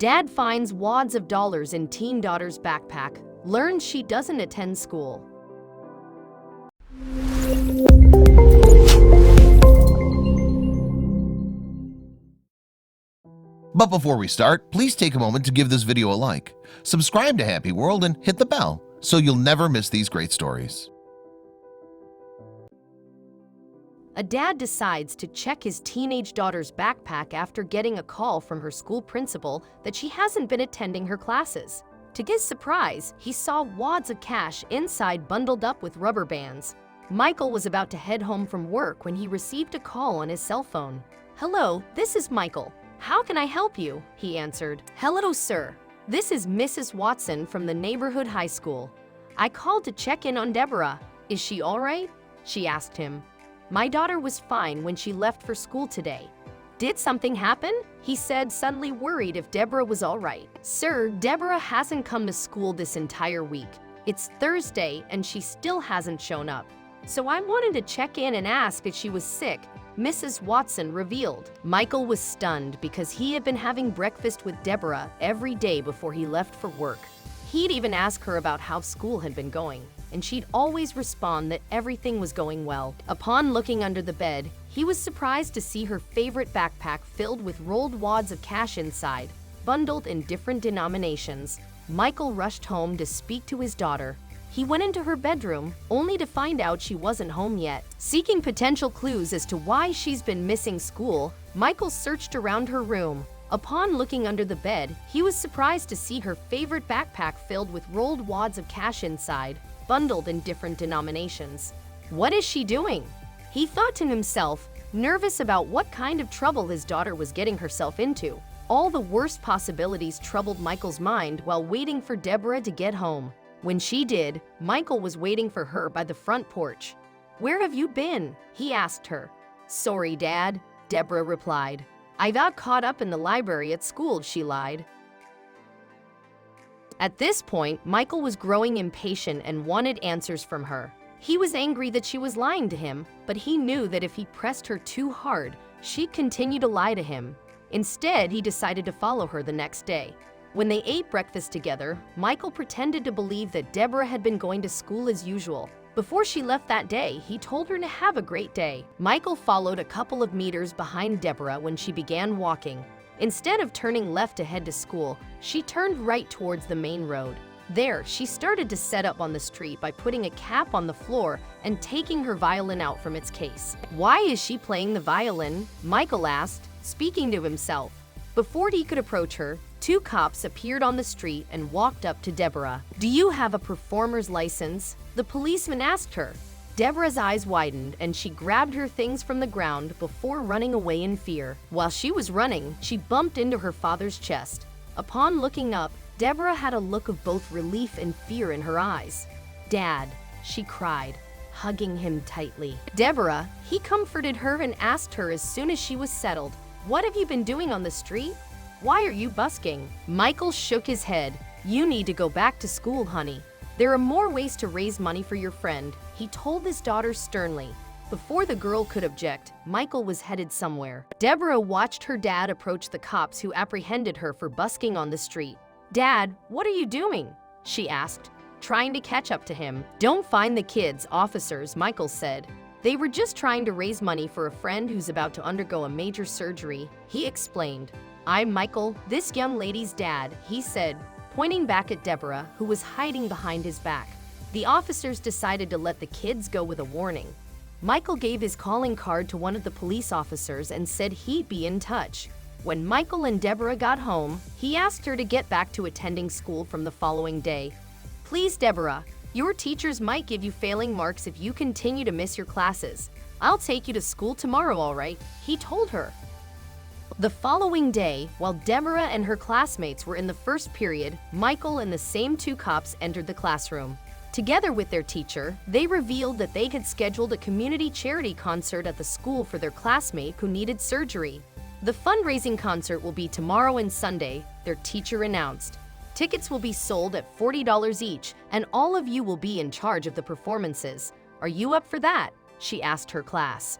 Dad finds wads of dollars in teen daughter's backpack, learns she doesn't attend school. But before we start, please take a moment to give this video a like, subscribe to Happy World, and hit the bell so you'll never miss these great stories. A dad decides to check his teenage daughter's backpack after getting a call from her school principal that she hasn't been attending her classes. To his surprise, he saw wads of cash inside bundled up with rubber bands. Michael was about to head home from work when he received a call on his cell phone. "Hello, this is Michael. How can I help you?" he answered. "Hello, sir. This is Mrs. Watson from the neighborhood high school. I called to check in on Deborah. Is she all right?" she asked him. "My daughter was fine when she left for school today." "Did something happen?" he said, suddenly worried if Deborah was all right. "Sir, Deborah hasn't come to school this entire week. It's Thursday and she still hasn't shown up. So I wanted to check in and ask if she was sick," Mrs. Watson revealed. Michael was stunned because he had been having breakfast with Deborah every day before he left for work. He'd even ask her about how school had been going, and she'd always respond that everything was going well. Upon looking under the bed, he was surprised to see her favorite backpack filled with rolled wads of cash inside, bundled in different denominations. Michael rushed home to speak to his daughter. He went into her bedroom, only to find out she wasn't home yet. Seeking potential clues as to why she's been missing school, Michael searched around her room. Upon looking under the bed, he was surprised to see her favorite backpack filled with rolled wads of cash inside, bundled in different denominations. What is she doing? He thought to himself, nervous about what kind of trouble his daughter was getting herself into. All the worst possibilities troubled Michael's mind while waiting for Deborah to get home. When she did, Michael was waiting for her by the front porch. "Where have you been?" he asked her. "Sorry, Dad," Deborah replied. "I got caught up in the library at school," she lied. At this point, Michael was growing impatient and wanted answers from her. He was angry that she was lying to him, but he knew that if he pressed her too hard, she'd continue to lie to him. Instead, he decided to follow her the next day. When they ate breakfast together, Michael pretended to believe that Deborah had been going to school as usual. Before she left that day, he told her to have a great day. Michael followed a couple of meters behind Deborah when she began walking. Instead of turning left to head to school, she turned right towards the main road. There, she started to set up on the street by putting a cap on the floor and taking her violin out from its case. "Why is she playing the violin?" Michael asked, speaking to himself. Before he could approach her, two cops appeared on the street and walked up to Deborah. "Do you have a performer's license?" the policeman asked her. Deborah's eyes widened and she grabbed her things from the ground before running away in fear. While she was running, she bumped into her father's chest. Upon looking up, Deborah had a look of both relief and fear in her eyes. "Dad," she cried, hugging him tightly. "Deborah," he comforted her and asked her as soon as she was settled, "What have you been doing on the street? Why are you busking?" Michael shook his head. "You need to go back to school, honey. There are more ways to raise money for your friend," he told his daughter sternly. Before the girl could object, Michael was headed somewhere. Deborah watched her dad approach the cops who apprehended her for busking on the street. "Dad, what are you doing?" she asked, trying to catch up to him. "Don't find the kids, officers," Michael said. "They were just trying to raise money for a friend who's about to undergo a major surgery," he explained. "I'm Michael, this young lady's dad," he said, pointing back at Deborah, who was hiding behind his back. The officers decided to let the kids go with a warning. Michael gave his calling card to one of the police officers and said he'd be in touch. When Michael and Deborah got home, he asked her to get back to attending school from the following day. "Please, Deborah, your teachers might give you failing marks if you continue to miss your classes. I'll take you to school tomorrow, all right?" he told her. The following day, while Deborah and her classmates were in the first period, Michael and the same two cops entered the classroom. Together with their teacher, they revealed that they had scheduled a community charity concert at the school for their classmate who needed surgery. The fundraising concert will be tomorrow and Sunday, their teacher announced. Tickets will be sold at $40 each, and all of you will be in charge of the performances. Are you up for that? She asked her class.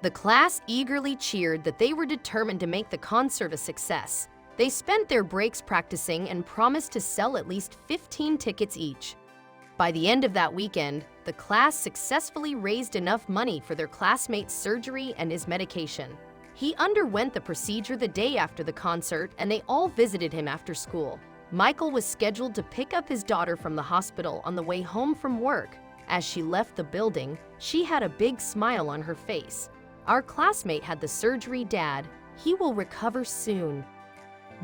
The class eagerly cheered that they were determined to make the concert a success. They spent their breaks practicing and promised to sell at least 15 tickets each. By the end of that weekend, the class successfully raised enough money for their classmate's surgery and his medication. He underwent the procedure the day after the concert, and they all visited him after school. Michael was scheduled to pick up his daughter from the hospital on the way home from work. As she left the building, she had a big smile on her face. "Our classmate had the surgery, Dad. He will recover soon."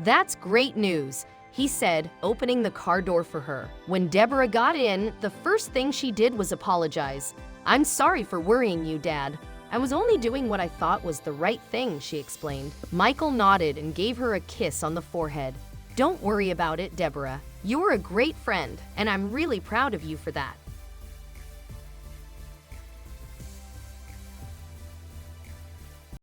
"That's great news," he said, opening the car door for her. When Deborah got in, the first thing she did was apologize. "I'm sorry for worrying you, Dad. I was only doing what I thought was the right thing," she explained. Michael nodded and gave her a kiss on the forehead. "Don't worry about it, Deborah. You're a great friend, and I'm really proud of you for that."